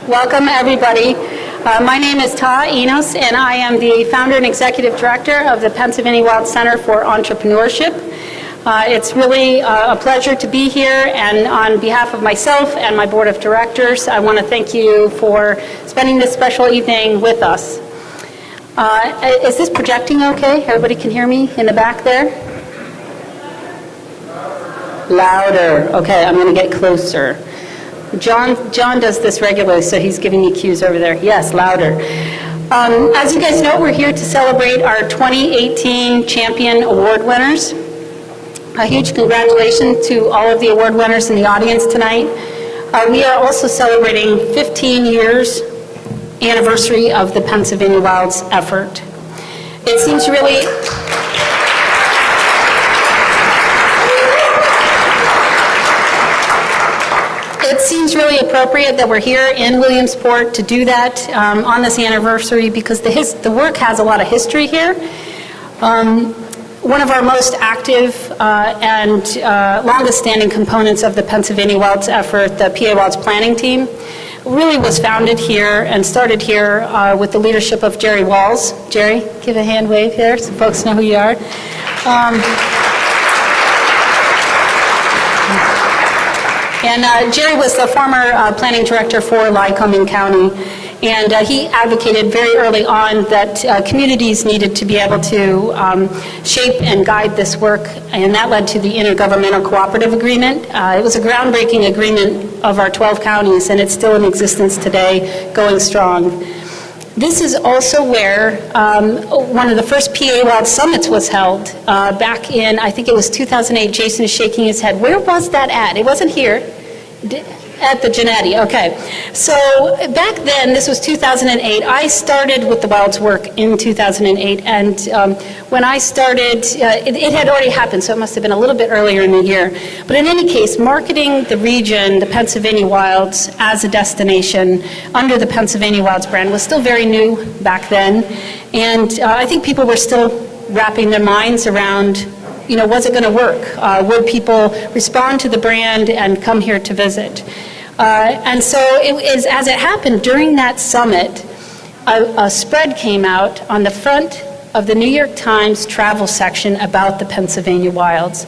Welcome, everybody. My name is Ta Enos, and I am the founder and executive director of the Pennsylvania Wild Center for Entrepreneurship. It's really a pleasure to be here, and on behalf of myself and my board of directors, I want to thank you for spending this special evening with us. Is this projecting okay? Everybody can hear me in the back there? Louder. Okay, I'm going to get closer. John does this regularly, so he's giving me cues over there. Yes, louder. As you guys know, we're here to celebrate our 2018 Champion Award winners. A huge congratulations to all of the award winners in the audience tonight. We are also celebrating 15 years anniversary of the Pennsylvania Wilds effort. It seems really... It seems really appropriate that we're here in Williamsport to do that on this anniversary because the work has a lot of history here. One of our most active and longest-standing components of the Pennsylvania Wilds effort, the PA Wilds Planning Team, really was founded here and started here with the leadership of Jerry Walls. Jerry, give a hand wave here so folks know who you are. And Jerry was the former planning director for Lycoming County, and he advocated very early on that communities needed to be able to shape and guide this work, and that led to the Intergovernmental Cooperative Agreement. It was a groundbreaking agreement of our 12 counties, and it's still in existence today, going strong. This is also where one of the first PA Wild Summits was held back in, I think it was 2008. Jason is shaking his head. Where was that at? It wasn't here. At the Genetti, okay. So back then, this was 2008, I started with the Wilds work in 2008, and when I started, it had already happened, so it must have been a little bit earlier in the year. But in any case, marketing the region, the Pennsylvania Wilds, as a destination under the Pennsylvania Wilds brand was still very new back then, and I think people were still wrapping their minds around, you know, was it going to work? Would people respond to the brand and come here to visit? And so as it happened during that summit, a spread came out on the front of the New York Times travel section about the Pennsylvania Wilds.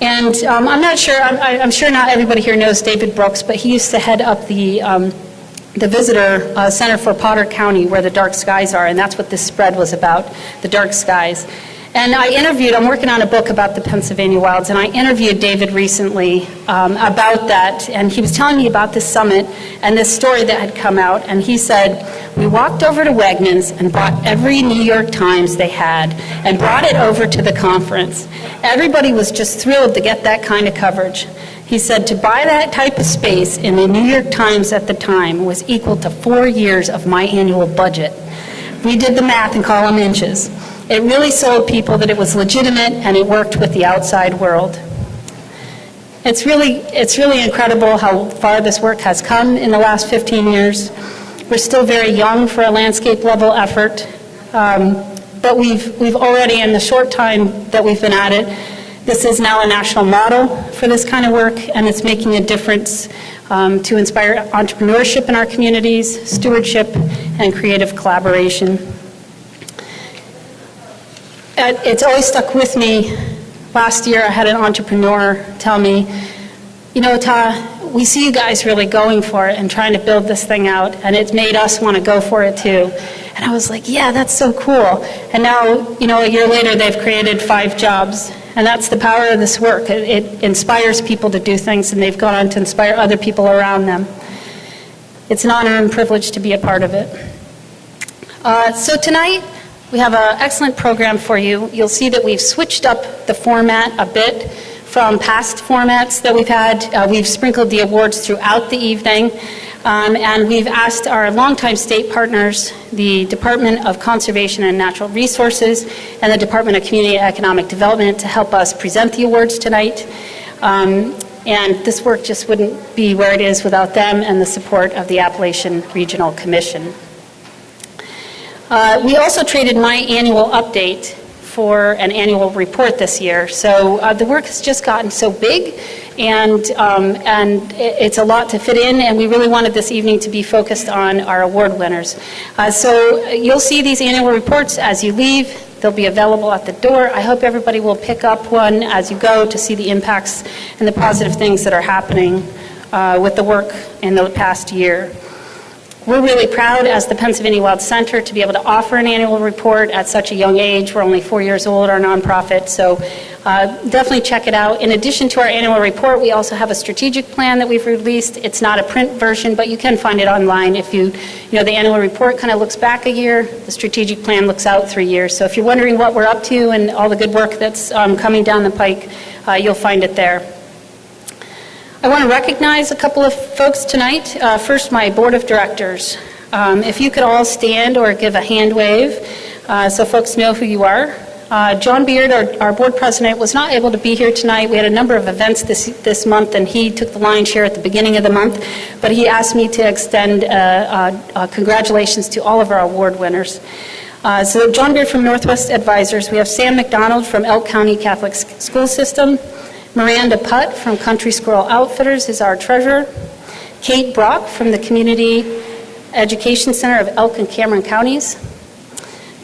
And I'm sure not everybody here knows David Brooks, but he used to head up the visitor center for Potter County, where the dark skies are, and that's what this spread was about, the dark skies. And I'm working on a book about the Pennsylvania Wilds, and I interviewed David recently about that, and he was telling me about this summit and this story that had come out, and he said, we walked over to Wegmans and bought every New York Times they had and brought it over to the conference. Everybody was just thrilled to get that kind of coverage. He said to buy that type of space in the New York Times at the time was equal to 4 years of my annual budget. We did the math in column inches. It really sold people that it was legitimate and it worked with the outside world. It's really incredible how far this work has come in the last 15 years. We're still very young for a landscape level effort, but we've already, in the short time that we've been at it, this is now a national model for this kind of work, and it's making a difference to inspire entrepreneurship in our communities, stewardship, and creative collaboration. It's always stuck with me. Last year I had an entrepreneur tell me, you know, Ta, we see you guys really going for it and trying to build this thing out, and it's made us want to go for it too. And I was like, yeah, that's so cool. And now, you know, a year later they've created 5 jobs, and that's the power of this work. It inspires people to do things, and they've gone on to inspire other people around them. It's an honor and privilege to be a part of it. So tonight, we have an excellent program for you. You'll see that we've switched up the format a bit from past formats that we've had. We've sprinkled the awards throughout the evening, and we've asked our longtime state partners, the Department of Conservation and Natural Resources and the Department of Community and Economic Development, to help us present the awards tonight. And this work just wouldn't be where it is without them and the support of the Appalachian Regional Commission. We also traded my annual update for an annual report this year. So the work has just gotten so big, and it's a lot to fit in, and we really wanted this evening to be focused on our award winners. So you'll see these annual reports as you leave. They'll be available at the door. I hope everybody will pick up one as you go to see the impacts and the positive things that are happening with the work in the past year. We're really proud as the Pennsylvania Wild Center to be able to offer an annual report at such a young age. We're only 4 years old, our nonprofit, so definitely check it out. In addition to our annual report, we also have a strategic plan that we've released. It's not a print version, but you can find it online. If you know, the annual report kind of looks back a year, the strategic plan looks out 3 years. So if you're wondering what we're up to and all the good work that's coming down the pike, you'll find it there. I want to recognize a couple of folks tonight. First, my board of directors. If you could all stand or give a hand wave so folks know who you are. John Beard, our board president, was not able to be here tonight. We had a number of events this month, and he took the lion's share at the beginning of the month, but he asked me to extend congratulations to all of our award winners. So John Beard from Northwest Advisors. We have Sam McDonald from Elk County Catholic School System. Miranda Putt from Country Squirrel Outfitters is our treasurer. Kate Brock from the Community Education Center of Elk and Cameron Counties.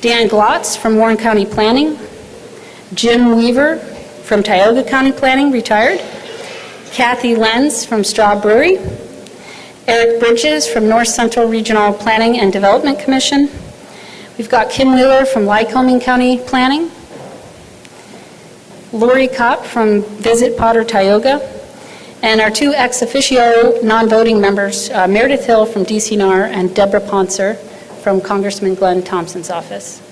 Dan Glotz from Warren County Planning. Jim Weaver from Tioga County Planning, retired. Kathy Lenz from Straw Brewery. Eric Bridges from North Central Regional Planning and Development Commission. We've got Kim Wheeler from Lycoming County Planning. Lori Kopp from Visit Potter Tioga, and our two ex officio non-voting members, Meredith Hill from DCNR and Deborah Ponser from Congressman Glenn Thompson's office.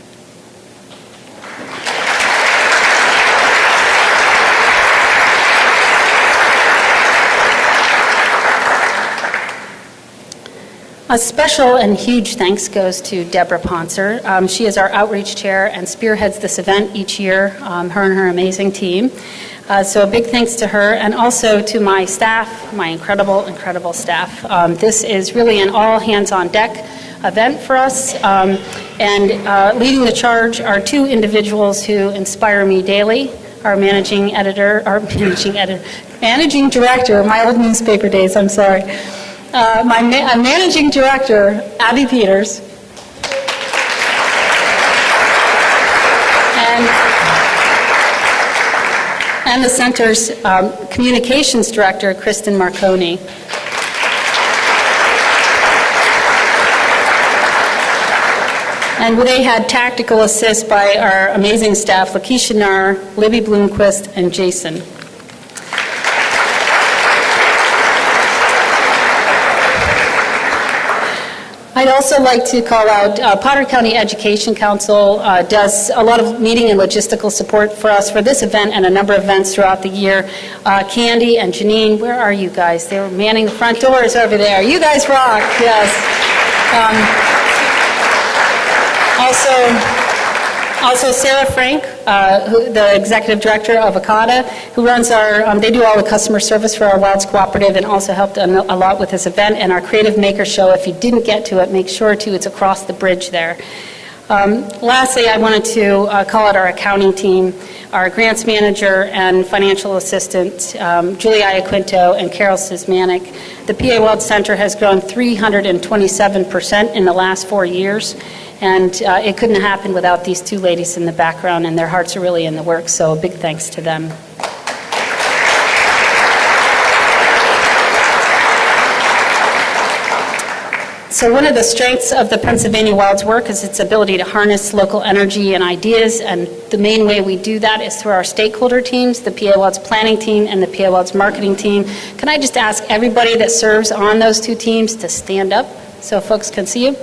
A special and huge thanks goes to Deborah Ponser. She is our outreach chair and spearheads this event each year, her and her amazing team. So a big thanks to her, and also to my staff, my incredible staff. This is really an all hands on deck event for us, and leading the charge are two individuals who inspire me daily. Our managing director, my old newspaper days, I'm sorry. My managing director, Abby Peters, and the center's communications director, Kristen Marconi. And they had tactical assist by our amazing staff, Lakeisha Narr, Libby Bloomquist, and Jason. I'd also like to call out Potter County Education Council does a lot of meeting and logistical support for us for this event and a number of events throughout the year. Candy and Janine, where are you guys? They were manning the front doors over there. You guys rock, yes. Also Sarah Frank, the executive director of ACADA, who runs our, they do all the customer service for our Wilds Cooperative and also helped a lot with this event, and our Creative Maker Show. If you didn't get to it, make sure to, it's across the bridge there. Lastly, I wanted to call out our accounting team, our grants manager and financial assistant, Julie Iaquinto and Carol Sismanic. The PA Wild Center has grown 327% in the last 4 years. And it couldn't have happened without these two ladies in the background, and their hearts are really in the work, so a big thanks to them. So one of the strengths of the Pennsylvania Wild's work is its ability to harness local energy and ideas, and the main way we do that is through our stakeholder teams, the PA Wild's planning team and the PA Wild's marketing team. Can I just ask everybody that serves on those two teams to stand up so folks can see you?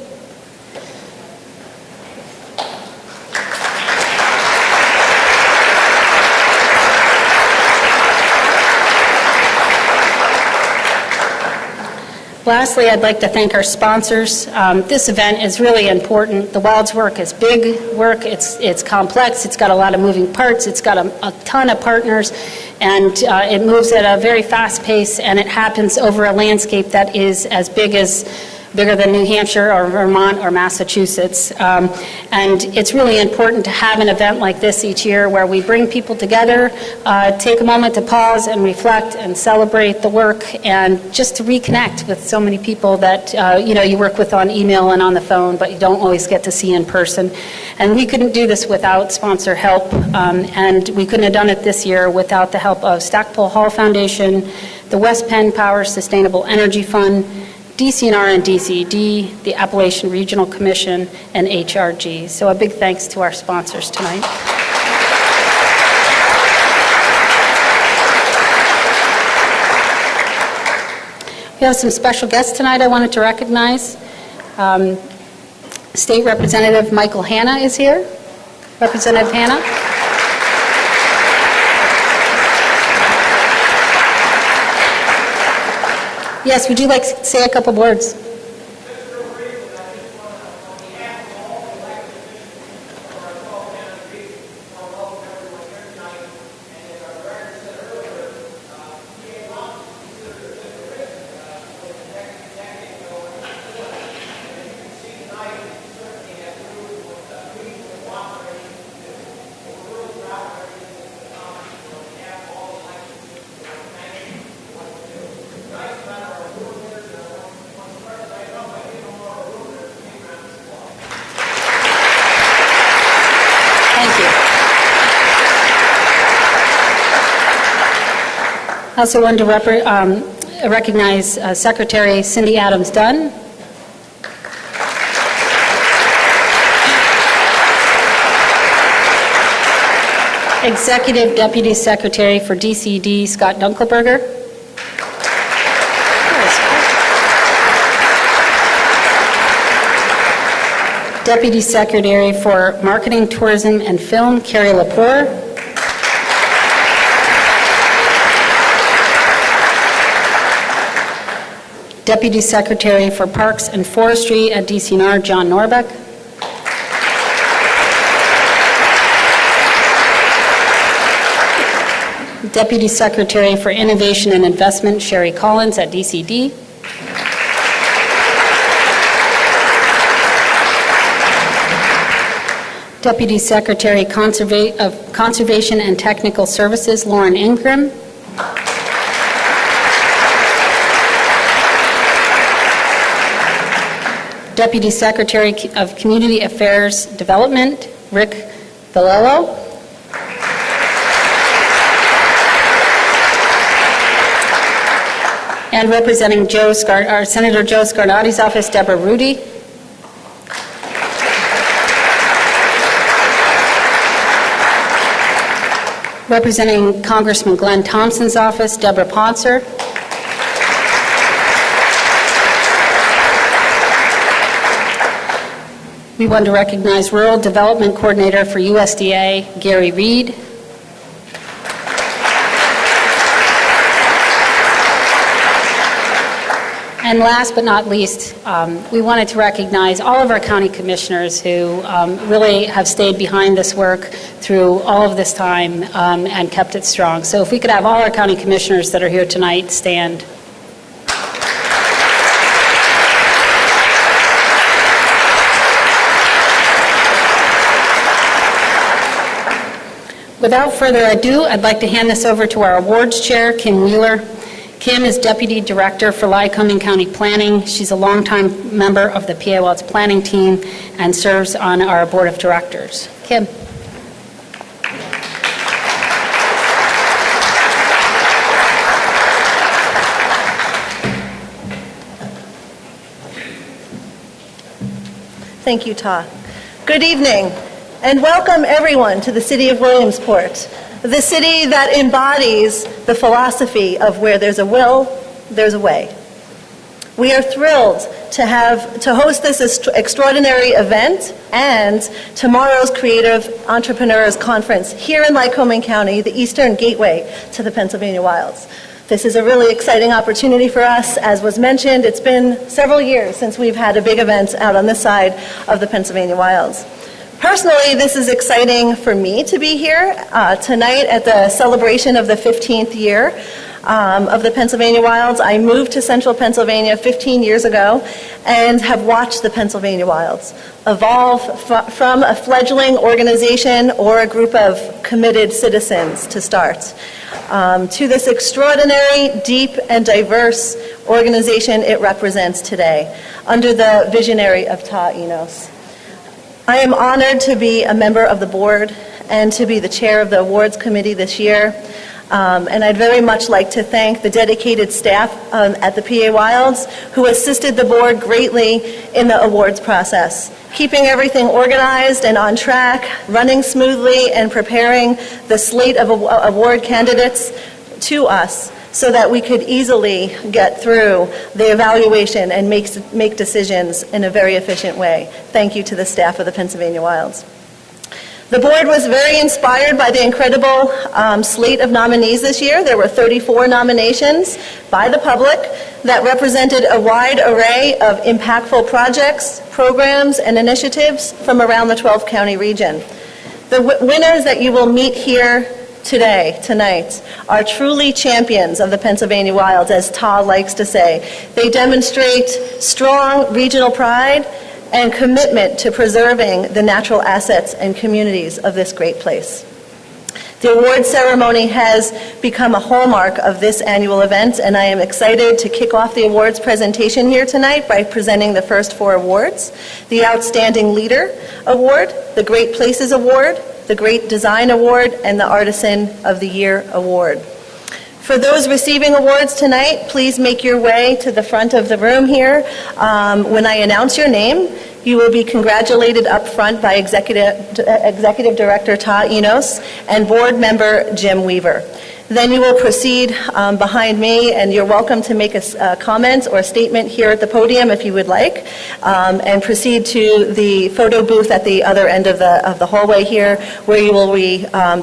Lastly, I'd like to thank our sponsors. This event is really important. The Wild's work is big work. It's complex. It's got a lot of moving parts. It's got a ton of partners, and it moves at a very fast pace, and it happens over a landscape that is as big as bigger than New Hampshire or Vermont or Massachusetts. And it's really important to have an event like this each year where we bring people together, take a moment to pause and reflect and celebrate the work, and just to reconnect with so many people that you work with on email and on the phone, but you don't always get to see in person. And we couldn't do this without sponsor help, and we couldn't have done it this year without the help of Stackpole Hall Foundation, the West Penn Power Sustainable Energy Fund, DCNR and DCD, the Appalachian Regional Commission, and HRG. So a big thanks to our sponsors tonight. We have some special guests tonight I wanted to recognize. State Representative Michael Hanna is here. Representative Hanna. Yes, would you like to say a couple words? I also wanted to recognize Secretary Cindy Adams-Dunn. Executive Deputy Secretary for DCD, Scott Dunkelberger. Deputy Secretary for Marketing, Tourism, and Film, Carrie Lepore. Deputy Secretary for Parks and Forestry at DCNR, John Norbeck. Deputy Secretary for Innovation and Investment, Sherry Collins at DCD. Deputy Secretary of Conservation and Technical Services, Lauren Ingram. Deputy Secretary of Community Affairs Development, Rick Villello. And representing Senator Joe Scarnati's office, Deborah Rudy. Representing Congressman Glenn Thompson's office, Deborah Ponser. We want to recognize Rural Development Coordinator for USDA, Gary Reed. And last but not least, we wanted to recognize all of our county commissioners who really have stayed behind this work through all of this time and kept it strong. So if we could have all our county commissioners that are here tonight stand. Without further ado, I'd like to hand this over to our awards chair, Kim Wheeler. Kim is Deputy Director for Lycoming County Planning. She's a longtime member of the PA Wild's planning team and serves on our board of directors. Kim. Thank you, Ta. Good evening. And welcome everyone to the city of Williamsport, the city that embodies the philosophy of where there's a will, there's a way. We are thrilled to host this extraordinary event and tomorrow's Creative Entrepreneurs Conference here in Lycoming County, the eastern gateway to the Pennsylvania Wilds. This is a really exciting opportunity for us. As was mentioned, it's been several years since we've had a big event out on this side of the Pennsylvania Wilds. Personally, this is exciting for me to be here tonight at the celebration of the 15th year. of the Pennsylvania Wilds. I moved to central Pennsylvania 15 years ago and have watched the Pennsylvania Wilds evolve from a fledgling organization or a group of committed citizens to start to this extraordinary, deep, and diverse organization it represents today under the visionary of Ta Enos. I am honored to be a member of the board and to be the chair of the awards committee this year. And I'd very much like to thank the dedicated staff at the PA Wilds who assisted the board greatly in the awards process, keeping everything organized and on track, running smoothly, and preparing the slate of award candidates to us so that we could easily get through the evaluation and make decisions in a very efficient way. Thank you to the staff of the Pennsylvania Wilds. The board was very inspired by the incredible slate of nominees this year. There were 34 nominations by the public that represented a wide array of impactful projects, programs, and initiatives from around the 12-county region. The winners that you will meet here tonight, are truly champions of the Pennsylvania Wilds, as Ta likes to say. They demonstrate strong regional pride and commitment to preserving the natural assets and communities of this great place. The award ceremony has become a hallmark of this annual event, and I am excited to kick off the awards presentation here tonight by presenting the first 4 awards: the Outstanding Leader Award, the Great Places Award, the Great Design Award, and the Artisan of the Year Award. For those receiving awards tonight, please make your way to the front of the room here. When I announce your name, you will be congratulated up front by Executive Director Ta Enos and Board Member Jim Weaver. Then you will proceed behind me, and you're welcome to make a comment or statement here at the podium if you would like, and proceed to the photo booth at the other end of the hallway here, where you will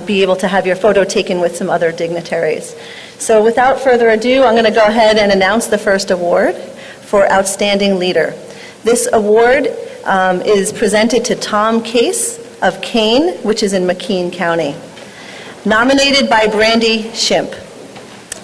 be able to have your photo taken with some other dignitaries. So without further ado, I'm going to go ahead and announce the first award for Outstanding Leader. This award is presented to Tom Case of Kane, which is in McKean County. Nominated by Brandy Shimp.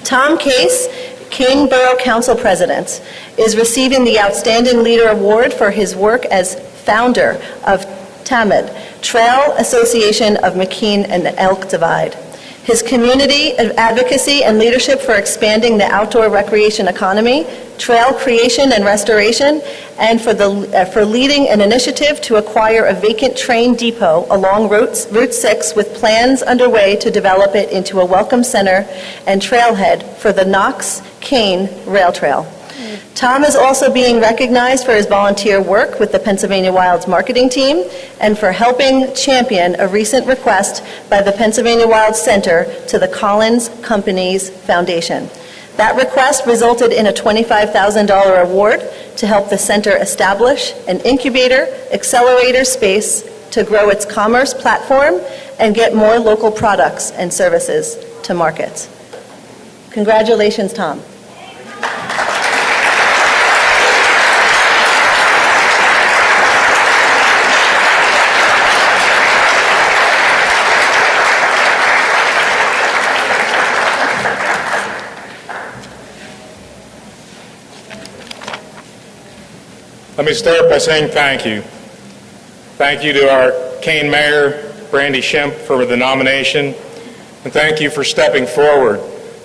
Tom Case, Kane Borough Council President, is receiving the Outstanding Leader Award for his work as founder of TAMID, Trail Association of McKean and Elk Divide. His community advocacy and leadership for expanding the outdoor recreation economy, trail creation and restoration, and for leading an initiative to acquire a vacant train depot along Route 6 with plans underway to develop it into a welcome center and trailhead for the Knox-Kane Rail Trail. Tom is also being recognized for his volunteer work with the Pennsylvania Wilds marketing team and for helping champion a recent request by the Pennsylvania Wilds Center to the Collins Companies Foundation. That request resulted in a $25,000 award to help the center establish an incubator accelerator space to grow its commerce platform and get more local products and services to market. Congratulations, Tom. Let me start by saying thank you. Thank you to our Kane Mayor, Brandy Shimp, for the nomination, and thank you for stepping forward.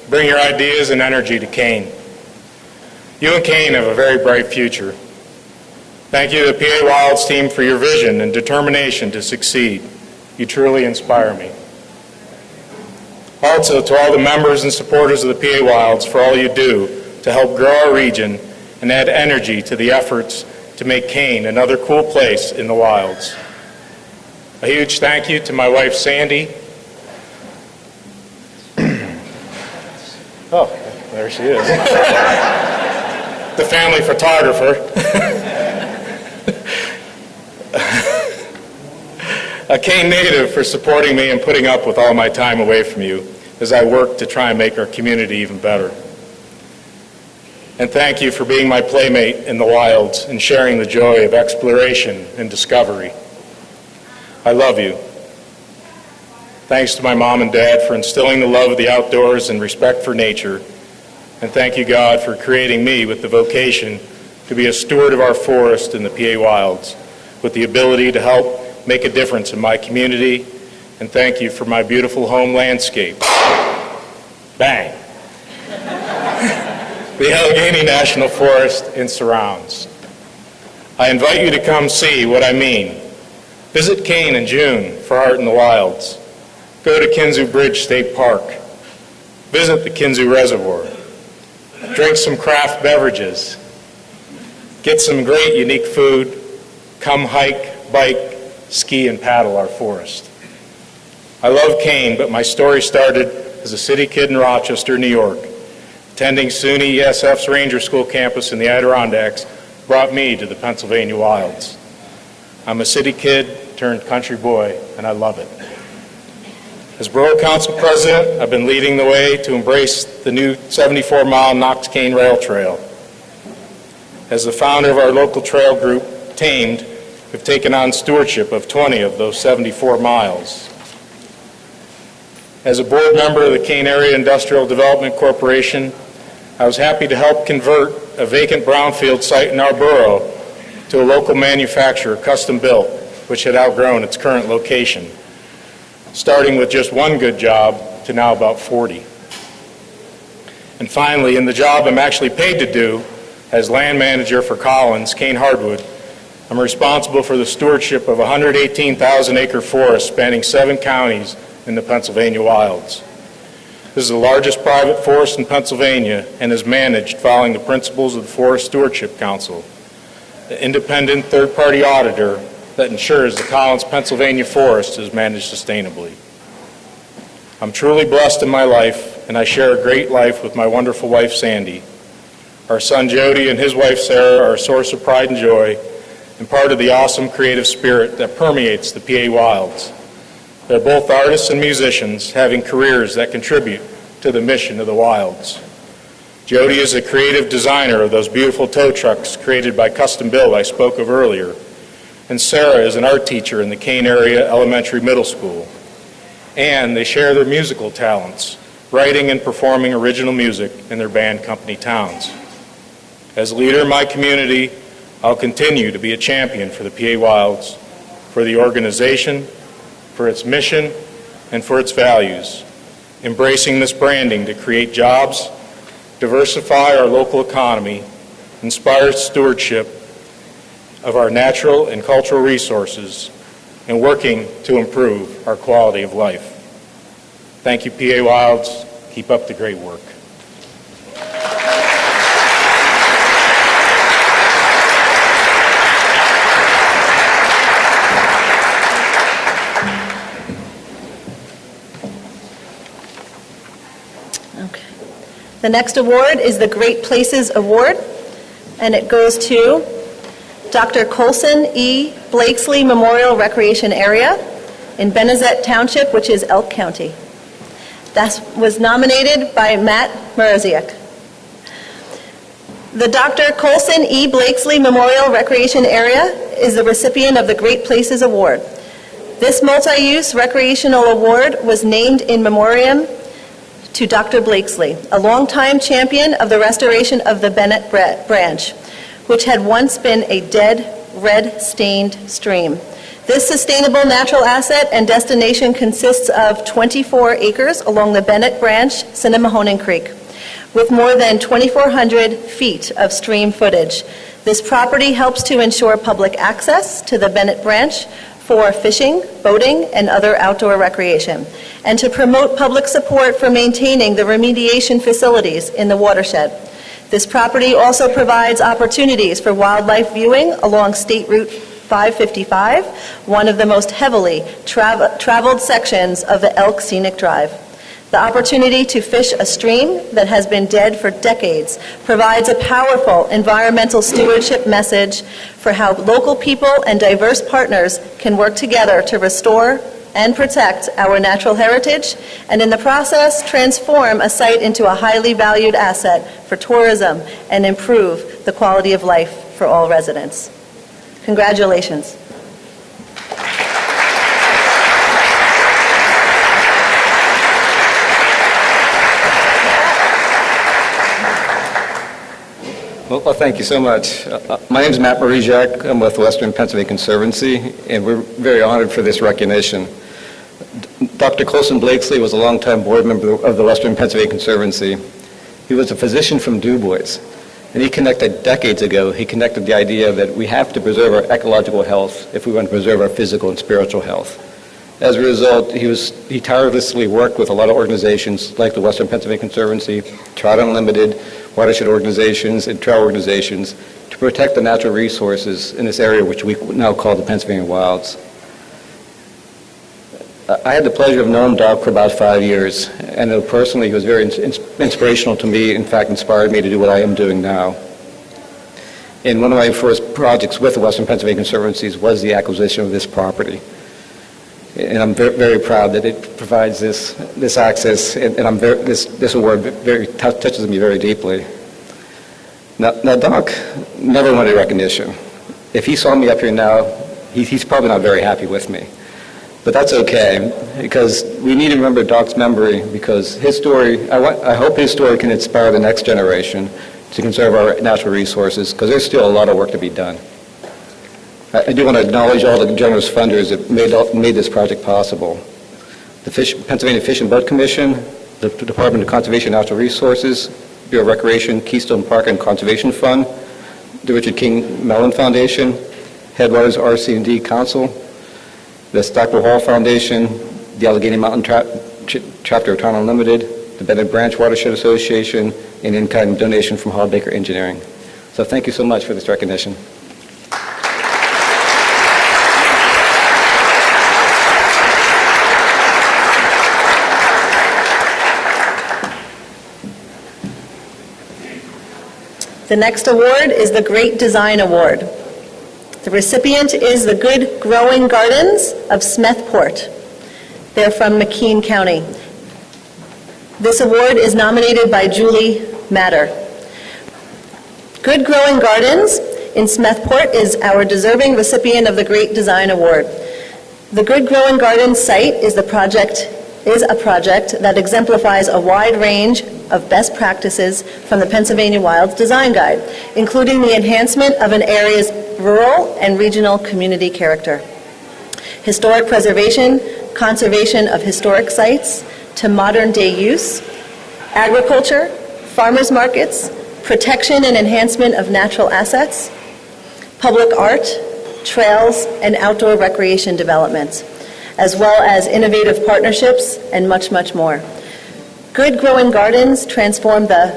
Bring your ideas and energy to Kane. You and Kane have a very bright future. Thank you to the PA Wilds team for your vision and determination to succeed. You truly inspire me. Also, to all the members and supporters of the PA Wilds for all you do to help grow our region and add energy to the efforts to make Kane another cool place in the wilds. A huge thank you to my wife, Sandy. Oh, there she is. The family photographer. A Kane native, for supporting me and putting up with all my time away from you as I work to try and make our community even better. And thank you for being my playmate in the wilds and sharing the joy of exploration and discovery. I love you. Thanks to my mom and dad for instilling the love of the outdoors and respect for nature And thank you, God, for creating me with the vocation to be a steward of our forest in the PA Wilds, with the ability to help make a difference in my community. And thank you for my beautiful home landscape. Bang. The Allegheny National Forest and surrounds. I invite you to come see what I mean. Visit Kane in June for Art in the Wilds. Go to Kinzua Bridge State Park. Visit the Kinzua Reservoir. Drink some craft beverages. Get some great unique food. Come hike, bike, ski, and paddle our forest. I love Kane, but my story started as a city kid in Rochester, New York. Attending SUNY ESF's Ranger School campus in the Adirondacks brought me to the Pennsylvania wilds. I'm a city kid turned country boy, and I love it. As Borough Council President, I've been leading the way to embrace the new 74-mile Knox-Kane Rail Trail. As the founder of our local trail group, Tamed, we've taken on stewardship of 20 of those 74 miles. As a board member of the Kane Area Industrial Development Corporation, I was happy to help convert a vacant brownfield site in our borough to a local manufacturer, custom built, which had outgrown its current location, starting with just one good job to now about 40. And finally, in the job I'm actually paid to do as land manager for Collins, Kane Hardwood, I'm responsible for the stewardship of a 118,000-acre forest spanning 7 counties in the Pennsylvania wilds. This is the largest private forest in Pennsylvania and is managed following the principles of the Forest Stewardship Council, the independent third-party auditor that ensures the Collins, Pennsylvania forest is managed sustainably. I'm truly blessed in my life, and I share a great life with my wonderful wife, Sandy. Our son, Jody, and his wife, Sarah, are a source of pride and joy and part of the awesome creative spirit that permeates the PA wilds. They're both artists and musicians having careers that contribute to the mission of the wilds. Jody is a creative designer of those beautiful tow trucks created by Custom Build I spoke of earlier. And Sarah is an art teacher in the Kane Area Elementary Middle School. And they share their musical talents, writing and performing original music in their band company towns. As a leader in my community, I'll continue to be a champion for the PA Wilds, for the organization, for its mission, and for its values, embracing this branding to create jobs, diversify our local economy, inspire stewardship of our natural and cultural resources, and working to improve our quality of life. Thank you, PA Wilds. Keep up the great work. The next award is the Great Places Award, and it goes to Dr. Colson E. Blakesley Memorial Recreation Area in Benezet Township, which is Elk County. That was nominated by Matt Maraziak. The Dr. Colson E. Blakesley Memorial Recreation Area is the recipient of the Great Places Award. This multi-use recreational award was named in memoriam to Dr. Blakesley, a longtime champion of the restoration of the Bennett Branch, which had once been a dead, red-stained stream. This sustainable natural asset and destination consists of 24 acres along the Bennett Branch, Cinemahoning Creek, with more than 2,400 feet of stream footage. This property helps to ensure public access to the Bennett Branch for fishing, boating, and other outdoor recreation, and to promote public support for maintaining the remediation facilities in the watershed. This property also provides opportunities for wildlife viewing along State Route 555, one of the most heavily traveled sections of the Elk Scenic Drive. The opportunity to fish a stream that has been dead for decades provides a powerful environmental stewardship message for how local people and diverse partners can work together to restore and protect our natural heritage, and in the process, transform a site into a highly valued asset for tourism and improve the quality of life for all residents. Congratulations. Well, thank you so much. My name is Matt Marijak. I'm with Western Pennsylvania Conservancy, and we're very honored for this recognition. Dr. Colson Blakesley was a longtime board member of the Western Pennsylvania Conservancy. He was a physician from Du Bois, and he connected the idea that we have to preserve our ecological health if we want to preserve our physical and spiritual health. As a result, he tirelessly worked with a lot of organizations like the Western Pennsylvania Conservancy, Trout Unlimited, watershed organizations, and trail organizations to protect the natural resources in this area which we now call the Pennsylvania Wilds. I had the pleasure of knowing Doc for about 5 years, and personally he was very inspirational to me, in fact inspired me to do what I am doing now. And one of my first projects with the Western Pennsylvania Conservancies was the acquisition of this property. And I'm very proud that it provides this access, and this award touches me very deeply. Now, Doc never wanted recognition. If he saw me up here now, he's probably not very happy with me. But that's okay, because we need to remember Doc's memory, because his story, I hope his story can inspire the next generation to conserve our natural resources, because there's still a lot of work to be done. I do want to acknowledge all the generous funders that made this project possible. The Pennsylvania Fish and Boat Commission, the Department of Conservation and Natural Resources, Bureau of Recreation, Keystone Park and Conservation Fund, the Richard King Mellon Foundation, Headwaters RC&D Council, the Stockwell Hall Foundation, the Allegheny Mountain Chapter of Town Unlimited, the Bennett Branch Watershed Association, and in-kind donation from Hall Baker Engineering. So thank you so much for this recognition. The next award is the Great Design Award. The recipient is the Good Growing Gardens of Smethport. They're from McKean County. This award is nominated by Julie Matter. Good Growing Gardens in Smethport is our deserving recipient of the Great Design Award. The Good Growing Gardens site is a project that exemplifies a wide range of best practices from the Pennsylvania Wilds Design Guide, including the enhancement of an area's rural and regional community character, historic preservation, conservation of historic sites to modern day use, agriculture, farmers markets, protection and enhancement of natural assets, public art, trails, and outdoor recreation development, as well as innovative partnerships and much, much more. Good Growing Gardens transformed the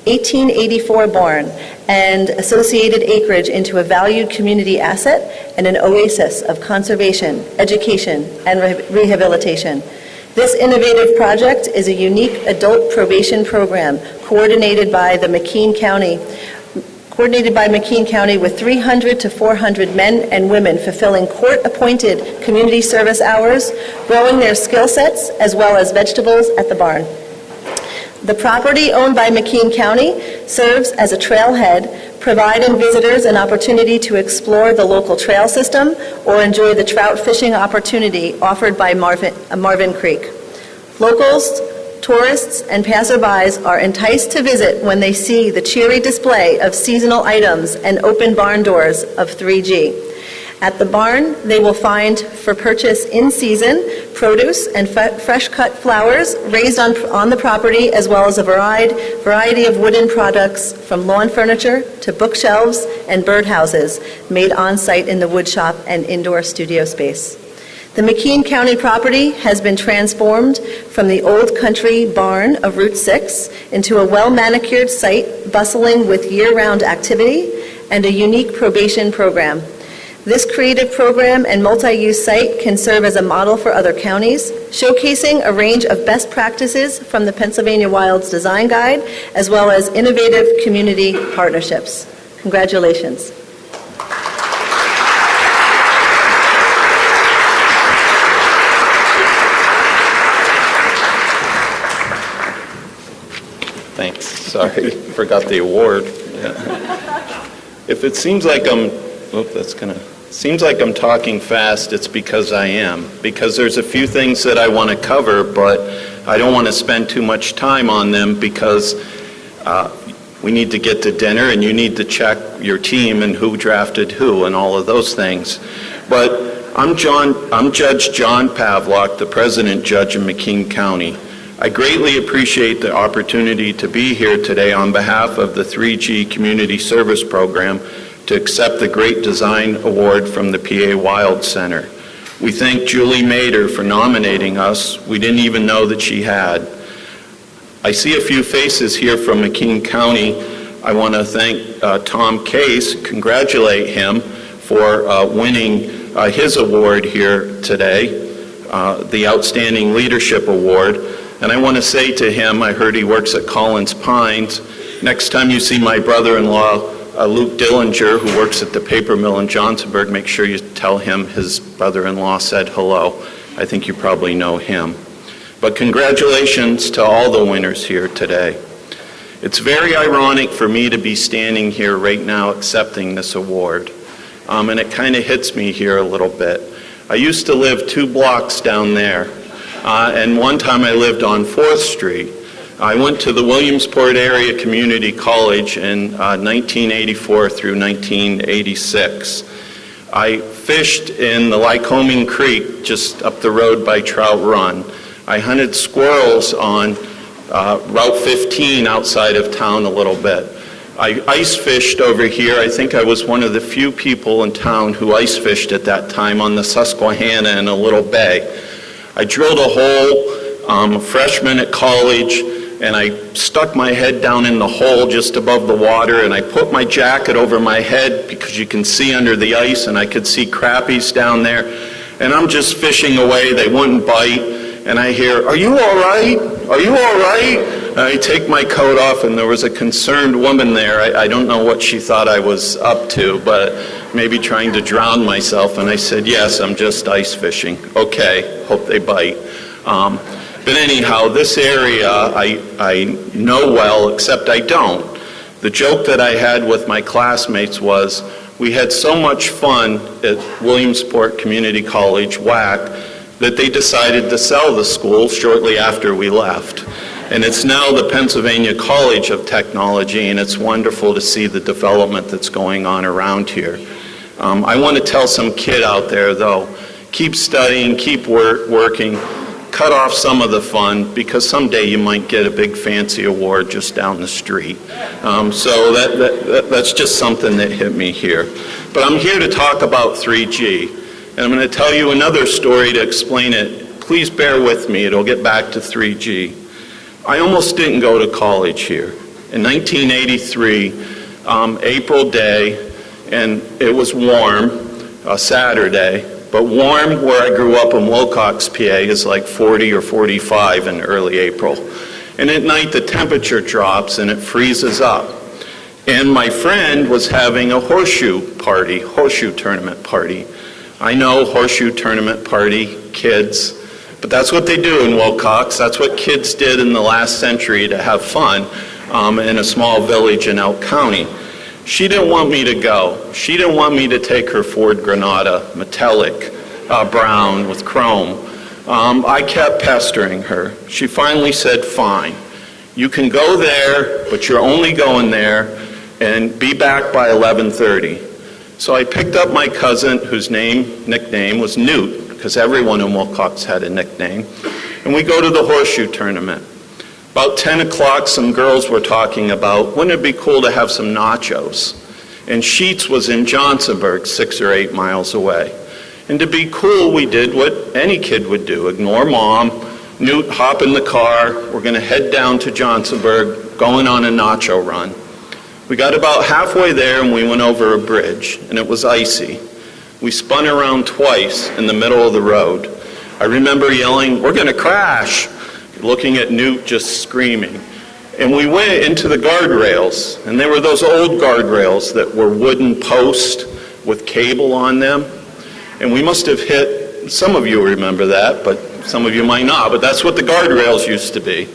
1884 barn and associated acreage into a valued community asset and an oasis of conservation, education, and rehabilitation. This innovative project is a unique adult probation program coordinated by McKean County with 300 to 400 men and women fulfilling court-appointed community service hours, growing their skill sets, as well as vegetables at the barn. The property owned by McKean County serves as a trailhead, providing visitors an opportunity to explore the local trail system or enjoy the trout fishing opportunity offered by Marvin Creek. Locals, tourists, and passerbys are enticed to visit when they see the cheery display of seasonal items and open barn doors of 3G. At the barn, they will find for purchase in season produce and fresh cut flowers raised on the property, as well as a variety of wooden products from lawn furniture to bookshelves and birdhouses made on site in the wood shop and indoor studio space. The McKean County property has been transformed from the old country barn of Route 6 into a well-manicured site bustling with year-round activity and a unique probation program. This creative program and multi-use site can serve as a model for other counties, showcasing a range of best practices from the Pennsylvania Wilds Design Guide, as well as innovative community partnerships. Congratulations. Thanks. Sorry, forgot the award. If it seems like I'm talking fast, it's because I am. Because there's a few things that I want to cover, but I don't want to spend too much time on them because We need to get to dinner, and you need to check your team and who drafted who and all of those things. But I'm Judge John Pavlock, the President Judge in McKean County. I greatly appreciate the opportunity to be here today on behalf of the 3G Community Service Program to accept the Great Design Award from the PA Wild Center. We thank Julie Mader for nominating us. We didn't even know that she had. I see a few faces here from McKean County. I want to thank Tom Case, congratulate him for winning his award here today, the Outstanding Leadership Award. And I want to say to him, I heard he works at Collins Pines, next time you see my brother-in-law, Luke Dillinger, who works at the paper mill in Johnsonburg, make sure you tell him his brother-in-law said hello. I think you probably know him. But congratulations to all the winners here today. It's very ironic for me to be standing here right now accepting this award. And it kind of hits me here a little bit. I used to live 2 blocks down there. And one time I lived on 4th Street. I went to the Williamsport Area Community College in 1984 through 1986. I fished in the Lycoming Creek just up the road by Trout Run. I hunted squirrels on Route 15 outside of town a little bit. I ice fished over here. I think I was one of the few people in town who ice fished at that time on the Susquehanna in a little bay. I drilled a hole, a freshman at college, and I stuck my head down in the hole just above the water, and I put my jacket over my head because you can see under the ice, and I could see crappies down there. And I'm just fishing away. They wouldn't bite. And I hear, "Are you all right? Are you all right?" And I take my coat off, and there was a concerned woman there. I don't know what she thought I was up to, but maybe trying to drown myself. And I said, "Yes, I'm just ice fishing." "Okay, hope they bite." But anyhow, this area I know well, except I don't. The joke that I had with my classmates was, we had so much fun at Williamsport Community College, WAC, that they decided to sell the school shortly after we left. And it's now the Pennsylvania College of Technology, and it's wonderful to see the development that's going on around here. I want to tell some kid out there, though, keep studying, keep working, cut off some of the fun, because someday you might get a big fancy award just down the street. So that's just something that hit me here. But I'm here to talk about 3G. And I'm going to tell you another story to explain it. Please bear with me. It'll get back to 3G. I almost didn't go to college here. In 1983, April day, and it was warm, a Saturday, but warm where I grew up in Wilcox, PA, is like 40 or 45 in early April. And at night, the temperature drops and it freezes up. And my friend was having a horseshoe tournament party. I know, horseshoe tournament party, kids, but that's what they do in Wilcox. That's what kids did in the last century to have fun in a small village in Elk County. She didn't want me to go. She didn't want me to take her Ford Granada, metallic brown with chrome. I kept pestering her. She finally said, "Fine, you can go there, but you're only going there, and be back by 11:30. So I picked up my cousin, whose nickname was Newt, because everyone in Wilcox had a nickname, and we go to the horseshoe tournament. About 10 o'clock, some girls were talking about, wouldn't it be cool to have some nachos? And Sheets was in Johnsonburg, 6 or 8 miles away. And to be cool, we did what any kid would do, ignore mom, Newt, hop in the car, we're going to head down to Johnsonburg, going on a nacho run. We got about halfway there and we went over a bridge, and it was icy. We spun around twice in the middle of the road. I remember yelling, "We're going to crash," looking at Newt just screaming. And we went into the guardrails, and they were those old guardrails that were wooden posts with cable on them. And we must have hit, some of you remember that, but some of you might not, but that's what the guardrails used to be.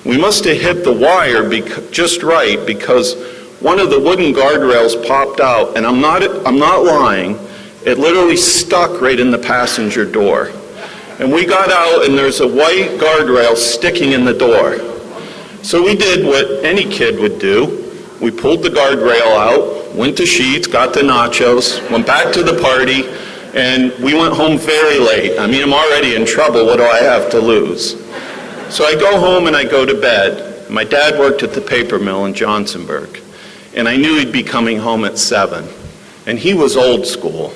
We must have hit the wire just right, because one of the wooden guardrails popped out, and I'm not lying, it literally stuck right in the passenger door. And we got out, and there's a white guardrail sticking in the door. So we did what any kid would do. We pulled the guardrail out, went to Sheetz, got the nachos, went back to the party, and we went home very late. I mean, I'm already in trouble. What do I have to lose? So I go home and I go to bed. My dad worked at the paper mill in Johnsonburg, and I knew he'd be coming home at 7. And he was old school.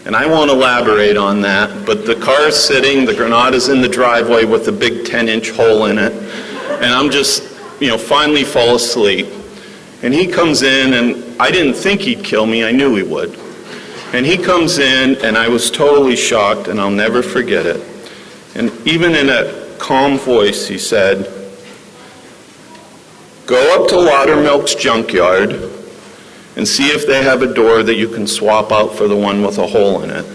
And I won't elaborate on that, but the car's sitting, the Granada's in the driveway with a big 10-inch hole in it, and I'm just, finally fall asleep. And he comes in, and I didn't think he'd kill me, I knew he would. And he comes in, and I was totally shocked, and I'll never forget it. And even in a calm voice, he said, "Go up to Laudermilk's junkyard and see if they have a door that you can swap out for the one with a hole in it.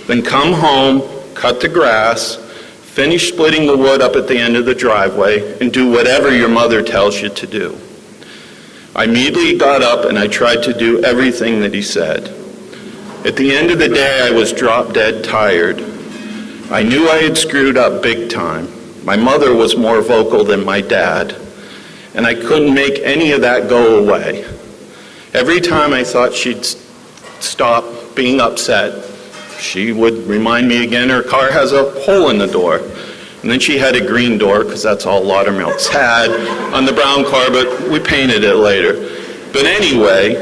Then come home, cut the grass, finish splitting the wood up at the end of the driveway, and do whatever your mother tells you to do." I immediately got up and I tried to do everything that he said. At the end of the day, I was drop dead tired. I knew I had screwed up big time. My mother was more vocal than my dad, and I couldn't make any of that go away. Every time I thought she'd stop being upset, she would remind me again her car has a hole in the door. And then she had a green door, because that's all Laudermilk's had, on the brown car, but we painted it later. But anyway,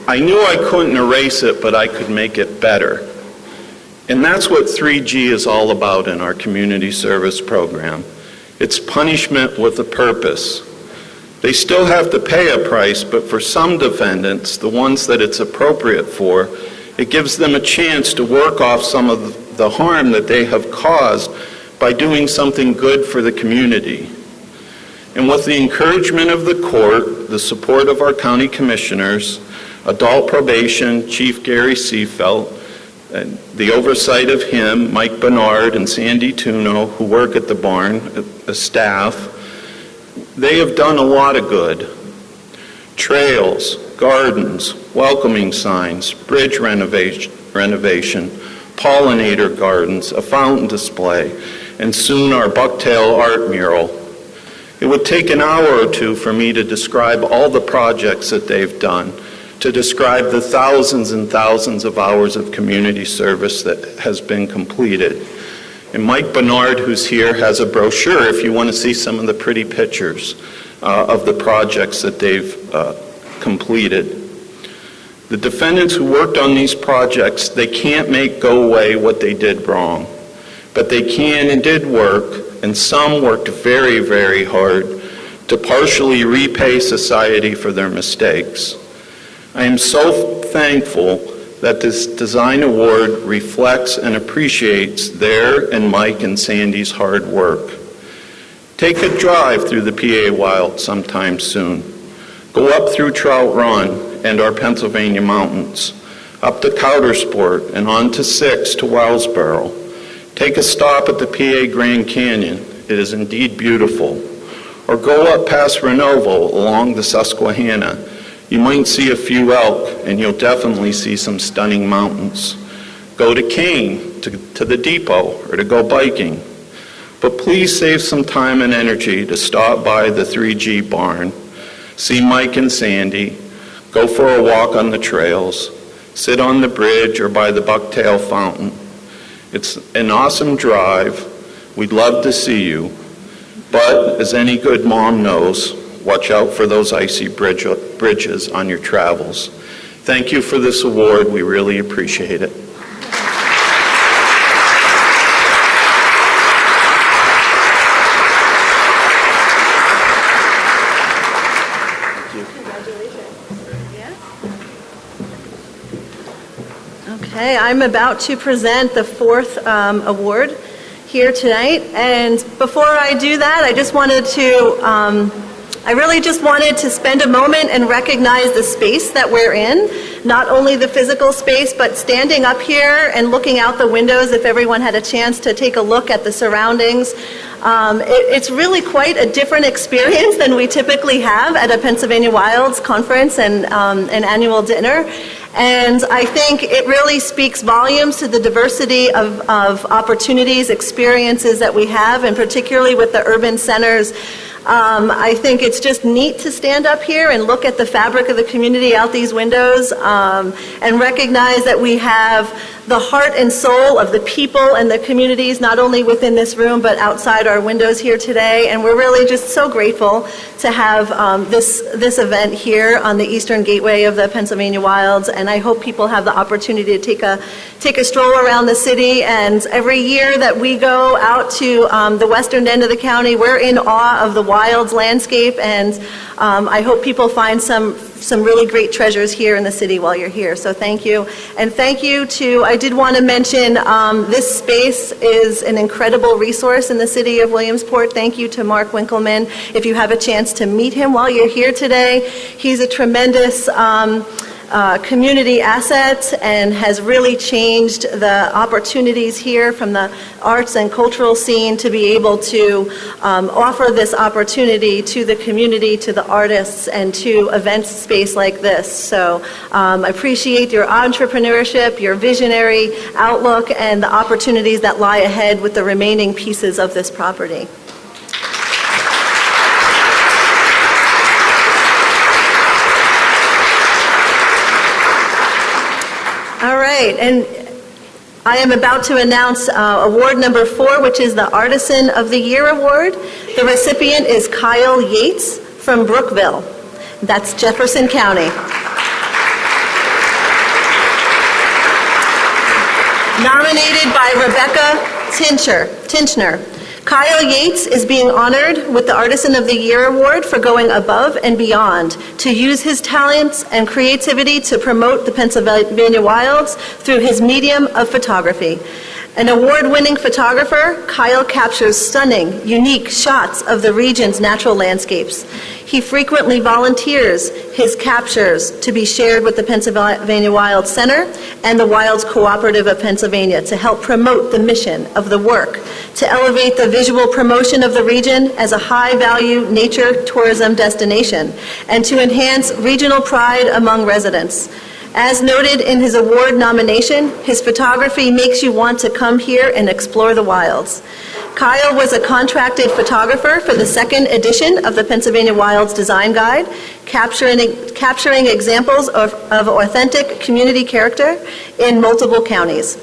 I knew I couldn't erase it, but I could make it better. And that's what 3G is all about in our community service program. It's punishment with a purpose. They still have to pay a price, but for some defendants, the ones that it's appropriate for, it gives them a chance to work off some of the harm that they have caused by doing something good for the community. And with the encouragement of the court, the support of our county commissioners, adult probation, Chief Gary Seafelt, and the oversight of him, Mike Bernard and Sandy Tuno, who work at the barn, the staff, they have done a lot of good. Trails, gardens, welcoming signs, bridge renovation, pollinator gardens, a fountain display, and soon our Bucktail art mural. It would take an hour or two for me to describe all the projects that they've done, to describe the thousands and thousands of hours of community service that has been completed. And Mike Bernard, who's here, has a brochure if you want to see some of the pretty pictures of the projects that they've completed. The defendants who worked on these projects, they can't make go away what they did wrong, but they can and did work, and some worked very, very hard to partially repay society for their mistakes. I am so thankful that this design award reflects and appreciates their and Mike and Sandy's hard work. Take a drive through the PA Wild sometime soon. Go up through Trout Run and our Pennsylvania mountains, up to Coudersport and on to 6 to Wellsboro. Take a stop at the PA Grand Canyon. It is indeed beautiful. Or go up past Renovo along the Susquehanna. You might see a few elk, and you'll definitely see some stunning mountains. Go to Kane, to the depot, or to go biking. But please save some time and energy to stop by the 3G barn, see Mike and Sandy, go for a walk on the trails, sit on the bridge or by the Bucktail Fountain. It's an awesome drive. We'd love to see you. But as any good mom knows, watch out for those icy bridges on your travels. Thank you for this award. We really appreciate it. Okay, I'm about to present the fourth award here tonight, and before I do that, I really just wanted to spend a moment and recognize the space that we're in, not only the physical space, but standing up here and looking out the windows, if everyone had a chance to take a look at the surroundings. It's really quite a different experience than we typically have at a Pennsylvania Wilds conference and an annual dinner. And I think it really speaks volumes to the diversity of opportunities, experiences that we have, and particularly with the urban centers I think it's just neat to stand up here and look at the fabric of the community out these windows and recognize that we have the heart and soul of the people and the communities, not only within this room, but outside our windows here today. And we're really just so grateful to have this event here on the Eastern Gateway of the Pennsylvania Wilds. And I hope people have the opportunity to take a stroll around the city. And every year that we go out to the western end of the county, we're in awe of the Wilds landscape. And I hope people find some really great treasures here in the city while you're here. So thank you. And thank you to, I did want to mention, this space is an incredible resource in the city of Williamsport. Thank you to Mark Winkleman. If you have a chance to meet him while you're here today, he's a tremendous community asset and has really changed the opportunities here from the arts and cultural scene to be able to offer this opportunity to the community, to the artists, and to event space like this. So I appreciate your entrepreneurship, your visionary outlook, and the opportunities that lie ahead with the remaining pieces of this property. All right, and I am about to announce award number 4, which is the Artisan of the Year Award. The recipient is Kyle Yates from Brookville. That's Jefferson County. Nominated by Rebecca Tinchner. Kyle Yates is being honored with the Artisan of the Year Award for going above and beyond to use his talents and creativity to promote the Pennsylvania Wilds through his medium of photography. An award-winning photographer, Kyle captures stunning, unique shots of the region's natural landscapes. He frequently volunteers his captures to be shared with the Pennsylvania Wilds Center and the Wilds Cooperative of Pennsylvania to help promote the mission of the work, to elevate the visual promotion of the region as a high-value nature tourism destination, and to enhance regional pride among residents. As noted in his award nomination, his photography makes you want to come here and explore the wilds. Kyle was a contracted photographer for the 2nd edition of the Pennsylvania Wilds Design Guide, capturing examples of authentic community character in multiple counties.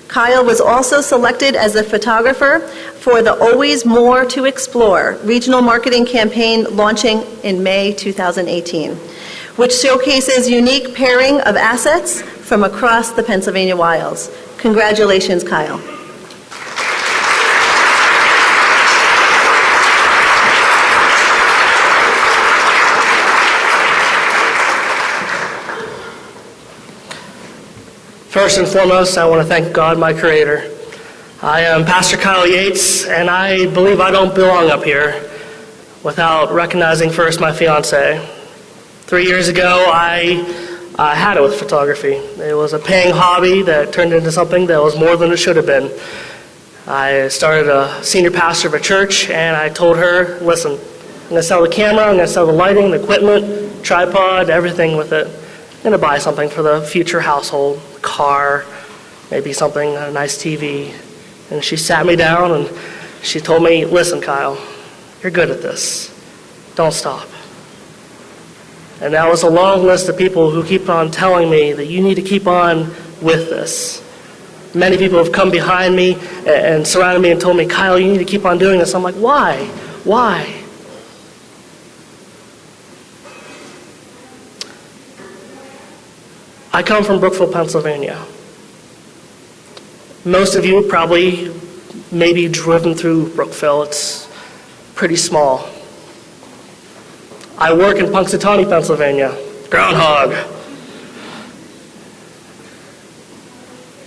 Kyle was also selected as a photographer for the Always More to Explore regional marketing campaign launching in May 2018. Which showcases unique pairing of assets from across the Pennsylvania Wilds. Congratulations, Kyle. First and foremost, I want to thank God, my Creator. I am Pastor Kyle Yates, and I believe I don't belong up here without recognizing first my fiance. 3 years ago, I had it with photography. It was a paying hobby that turned into something that was more than it should have been. I started a senior pastor of a church, and I told her, listen, I'm going to sell the camera, I'm going to sell the lighting, the equipment, tripod, everything with it. I'm going to buy something for the future household, car, maybe something, a nice TV. And she sat me down, and she told me, listen, Kyle, you're good at this. Don't stop. And that was a long list of people who keep on telling me that you need to keep on with this. Many people have come behind me and surrounded me and told me, Kyle, you need to keep on doing this. I'm like, why? Why? I come from Brookville, Pennsylvania. Most of you probably maybe driven through Brookville. It's pretty small. I work in Punxsutawney, Pennsylvania. Groundhog.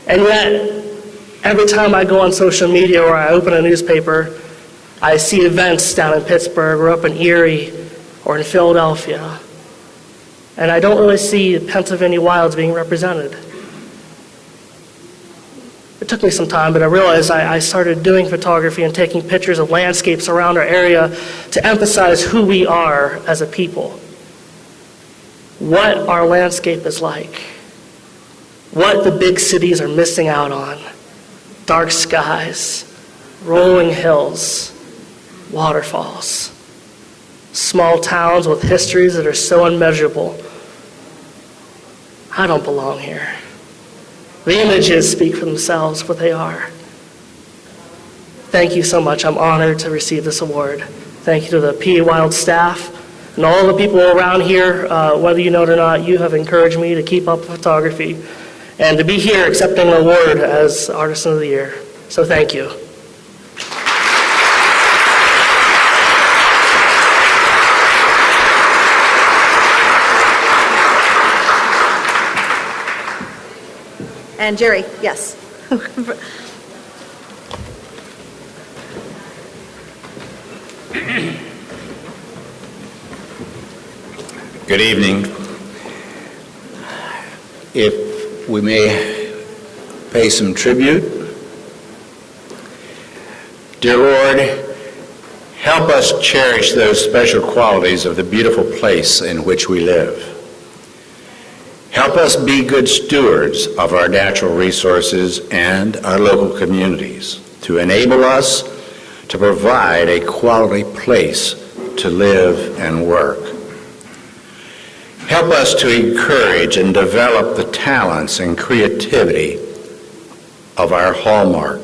And yet, every time I go on social media or I open a newspaper, I see events down in Pittsburgh or up in Erie or in Philadelphia. And I don't really see the Pennsylvania Wilds being represented. It took me some time, but I realized I started doing photography and taking pictures of landscapes around our area to emphasize who we are as a people. What our landscape is like. What the big cities are missing out on. Dark skies, rolling hills, waterfalls. small towns with histories that are so unmeasurable. I don't belong here. The images speak for themselves, what they are. Thank you so much. I'm honored to receive this award. Thank you to the PA Wild staff and all the people around here, whether you know it or not, you have encouraged me to keep up with photography and to be here accepting an award as Artisan of the Year. So thank you. And Jerry, yes. Good evening. If we may pay some tribute. Dear Lord, help us cherish those special qualities of the beautiful place in which we live. Help us be good stewards of our natural resources and our local communities to enable us to provide a quality place to live and work. Help us to encourage and develop the talents and creativity of our hallmark.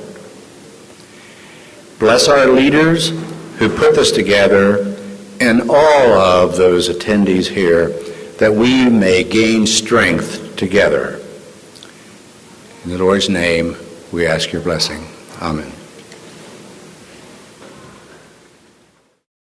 Bless our leaders who put this together and all of those attendees here, that we may gain strength together. In the Lord's name, we ask your blessing. Amen.